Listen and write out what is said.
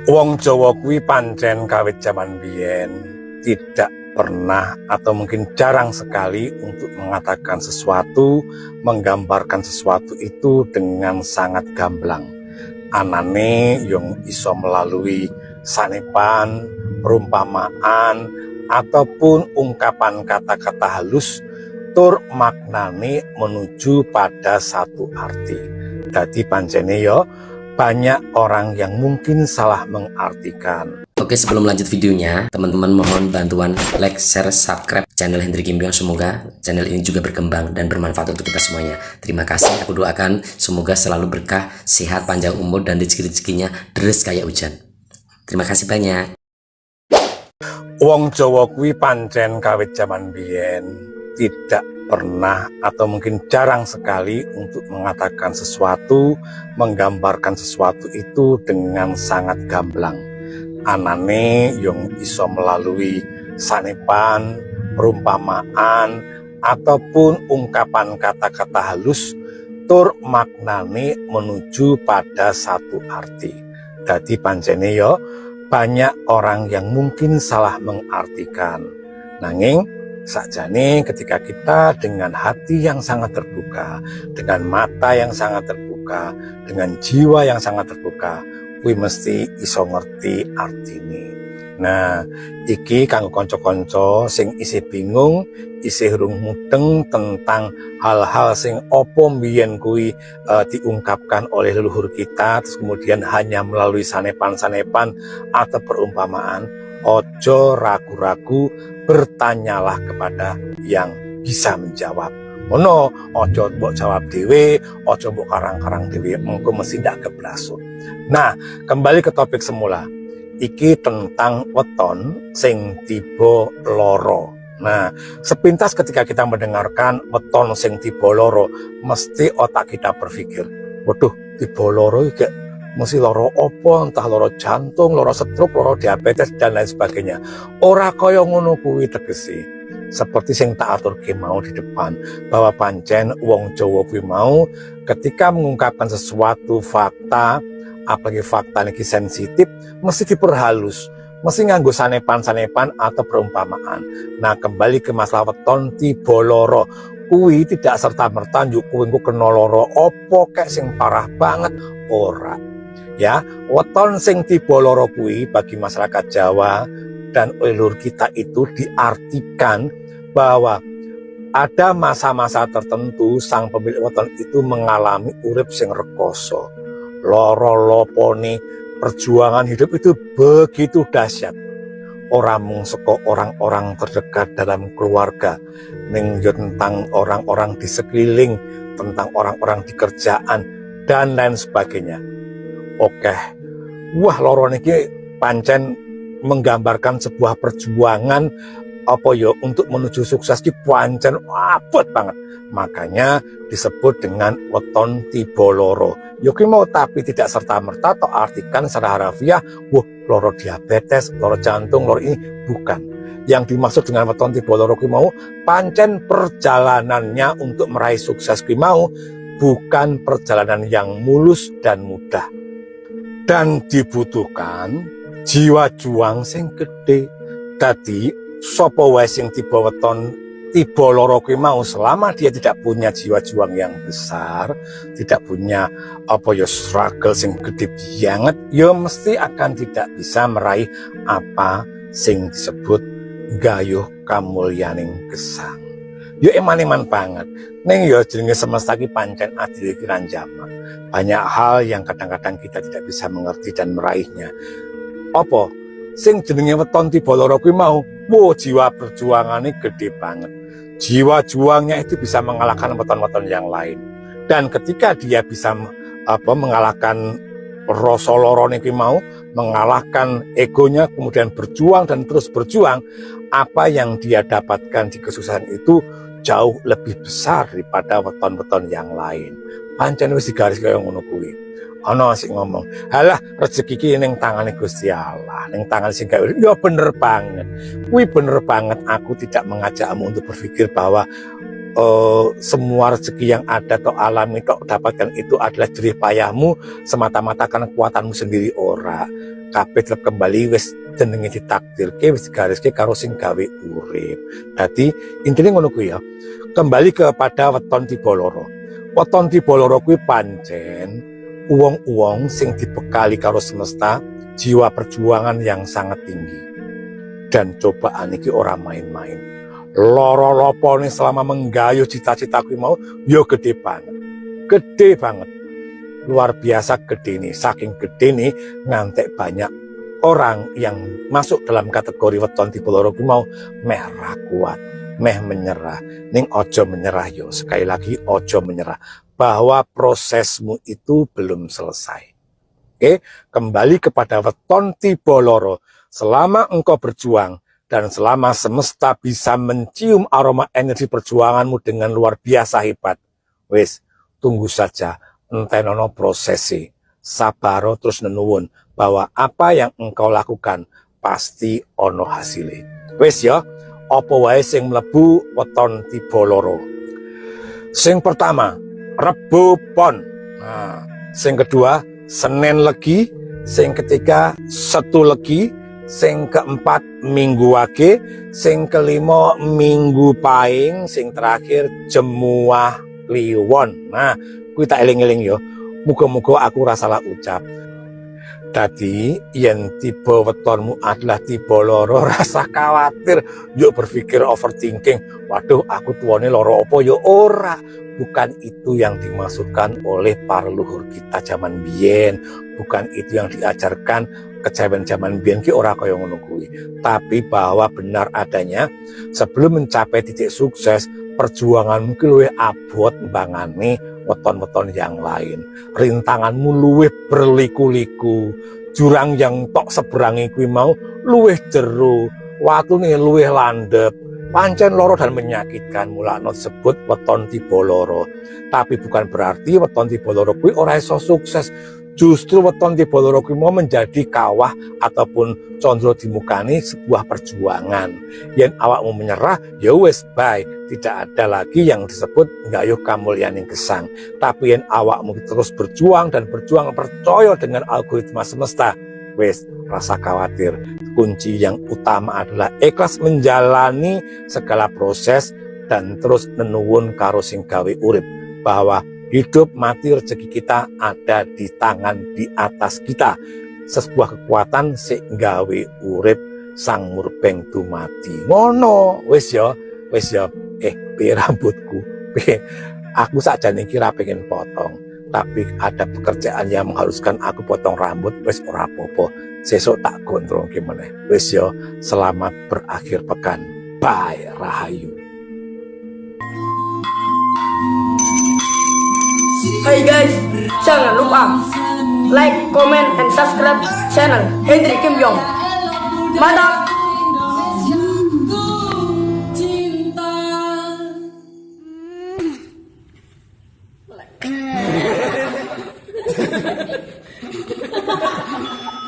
Wong Jawa kuwi pancen kawit zaman biyen tidak pernah atau mungkin jarang sekali untuk mengatakan sesuatu, menggambarkan sesuatu itu dengan sangat gamblang. Anane yang iso melalui sanepan, perumpamaan, ataupun ungkapan kata-kata halus tur maknane menuju pada satu arti. Dadi pancene yo banyak orang yang mungkin salah mengartikan. Oke, sebelum lanjut videonya, teman-teman mohon bantuan like, share, subscribe channel Hendri Gimbyong. Semoga channel ini juga berkembang dan bermanfaat untuk kita semuanya. Terima kasih, aku doakan semoga selalu berkah, sehat, panjang umur, dan rezeki-rezekinya deres kayak hujan. Terima kasih banyak. Wong Jawa kuwi pancen kawit zaman biyen tidak pernah atau mungkin jarang sekali untuk mengatakan sesuatu, menggambarkan sesuatu itu dengan sangat gamblang. Anane yang iso melalui sanepan, perumpamaan, ataupun ungkapan kata-kata halus tur maknane menuju pada satu arti. Dadi pancene yo banyak orang yang mungkin salah mengartikan. Nanging sakjane ketika kita dengan hati yang sangat terbuka, dengan mata yang sangat terbuka, dengan jiwa yang sangat terbuka, kuwi mesti iso ngerti artine. Nah, iki kanggo kanca-kanca sing isih bingung, isih urung mudeng tentang hal-hal sing opo mbiyen kuwi diungkapkan oleh leluhur kita, terus kemudian hanya melalui sanepan-sanepan atau perumpamaan. Ojo ragu-ragu, bertanyalah kepada yang bisa menjawab. Ono, ojo mbok jawab dhewe, ojo mbok karang-karang dhewe, mengko mesti ndak geblasut. Nah, kembali ke topik semula. Iki tentang weton sing tiba loro. Nah, sepintas ketika kita mendengarkan weton sing tiba loro, mesti otak kita berpikir, waduh, tiba loro iki mesti loro opo, entah loro jantung, loro stroke, loro diabetes, dan lain sebagainya. Ora kaya ngono kuwi tegese. Seperti sing tak aturke mau di depan, bahwa pancen wong Jawa kuwi mau ketika mengungkapkan sesuatu fakta, apalagi fakta niki sensitif, mesti diperhalus, mesti nganggo sanepan-sanepan atau perumpamaan. Nah, kembali ke masalah weton tiba loro, kuwi tidak serta-merta njuk kuwi engko kena loro opo kek sing parah banget, ora. Ya, weton sing tiba loro kuwi bagi masyarakat Jawa dan leluhur kita itu diartikan bahwa ada masa-masa tertentu sang pemilik weton itu mengalami urip sing rekoso. Loro lopone perjuangan hidup itu begitu dahsyat. Orang mung saka orang-orang terdekat dalam keluarga, ning yo tentang orang-orang di sekeliling, tentang orang-orang di kerjaan dan lain sebagainya. Oke, wah loro niki pancen menggambarkan sebuah perjuangan apa yo untuk menuju sukses ki pancen abot banget. Makanya disebut dengan weton tiba loro. Yo ki mau tapi tidak serta-merta atau artikan secara harfiah, wah loro diabetes, loro jantung, loro ini bukan. Yang dimaksud dengan weton tiba loro ki mau pancen perjalanannya untuk meraih sukses ki mau bukan perjalanan yang mulus dan mudah. Dan dibutuhkan jiwa juang sing gede. Dadi sapa wae sing tiba weton tiba loro kuwi mau, selama dia tidak punya jiwa juang yang besar, tidak punya apa ya struggle sing gede banget, ya mesti akan tidak bisa meraih apa sing disebut gayuh kamulyaning gesang. Yo eman-eman banget. Ning yo jenenge semesta ki pancen adil kiran jamak. Banyak hal yang kadang-kadang kita tidak bisa mengerti dan meraihnya. Apa sing jenenge weton tiba loro kuwi mau, wo jiwa perjuangannya gede banget. Jiwa juangnya itu bisa mengalahkan weton-weton yang lain. Dan ketika dia bisa mengalahkan rasa lorone kuwi mau, mengalahkan egonya, kemudian berjuang dan terus berjuang, apa yang dia dapatkan di kesuksesan itu jauh lebih besar daripada weton-weton yang lain. Pancen wis digaris kaya ngono kuwi. Ana sing ngomong, "Halah rezeki iki ning tangane Gusti Allah, ning tangan sing gawe." Ya bener banget. Kuwi bener banget, aku tidak mengajakmu untuk berpikir bahwa semua rezeki yang ada atau alami tok dapatkan itu adalah jerih payahmu semata-mata karena kekuatanmu sendiri ora. Kabeh tetep kembali wis jenenge ditakdirke wis digariske karo sing gawe urip. Dadi intine ngono kuwi ya. Kembali kepada weton tiba loro. Weton tiba loro kuwi pancen uwong-uwong sing dibekali karo semesta jiwa perjuangan yang sangat tinggi. Dan cobaan iki ora main-main. Loro-lopo nih selama menggayuh cita-cita kuwi mau yo gede banget, luar biasa gede nih, saking gede nih ngantek banyak orang yang masuk dalam kategori weton tiba loro kuwi mau meh ra kuat, meh menyerah. Ning ojo menyerah yo, sekali lagi ojo menyerah, bahwa prosesmu itu belum selesai. Oke, kembali kepada weton tiba loro. Selama engkau berjuang dan selama semesta bisa mencium aroma energi perjuanganmu dengan luar biasa hebat, wis tunggu saja, entenono prosesi, sabaro terus nenuwun bahwa apa yang engkau lakukan pasti ono hasilnya. Wis ya, apa wae sing mlebu weton tiba loro. Sing pertama, Rebo Pon. Nah, sing kedua, Senin Legi, sing ketiga, Setu Legi, sing keempat Minggu Wage, sing kelima Minggu Paing, sing terakhir Jemuah Kliwon. Nah, kuwi tak eling-eling yo. Muga-muga aku ora salah ucap. Dadi yen tiba wetonmu adalah tiba loro, rasa khawatir, yuk berpikir overthinking. Waduh, aku tuane loro apa yo ora. Bukan itu yang dimaksudkan oleh para leluhur kita zaman biyen. Bukan itu yang diajarkan kejawen zaman biyen ki ora kaya ngono kuwi. Tapi bahwa benar adanya sebelum mencapai titik sukses, perjuanganmu ki luwih abot mbangane weton-weton yang lain. Rintanganmu luwih berliku-liku. Jurang yang tok seberangi kuwi mau luwih jero, watune luwih landhep. Pancen loro dan menyakitkan, mulane disebut weton tiba loro. Tapi bukan berarti weton tiba loro kuwi ora iso sukses. Justru weton tiba loro kuwi mau menjadi kawah ataupun condro dimukani sebuah perjuangan. Yen awakmu menyerah, ya wis bye, tidak ada lagi yang disebut nggayuh kamulyaning gesang. Tapi yen awakmu terus berjuang dan berjuang percaya dengan algoritma semesta, wis rasa khawatir. Kunci yang utama adalah ikhlas menjalani segala proses dan terus nenuwun karo sing gawe urip, bahwa hidup mati rezeki kita ada di tangan di atas kita. Sebuah kekuatan sing gawe urip sang murbeng dumati. Ngono, wis ya. Piye rambutku? Aku sakjane iki ra pengen potong, tapi ada pekerjaan yang mengharuskan aku potong rambut, wis ora apa-apa. Sesuk tak gondrongke meneh. Wis ya, selamat berakhir pekan. Bye, rahayu. Hai guys, jangan lupa like, comment, and subscribe channel Hendrik Kim Yong. Mantap!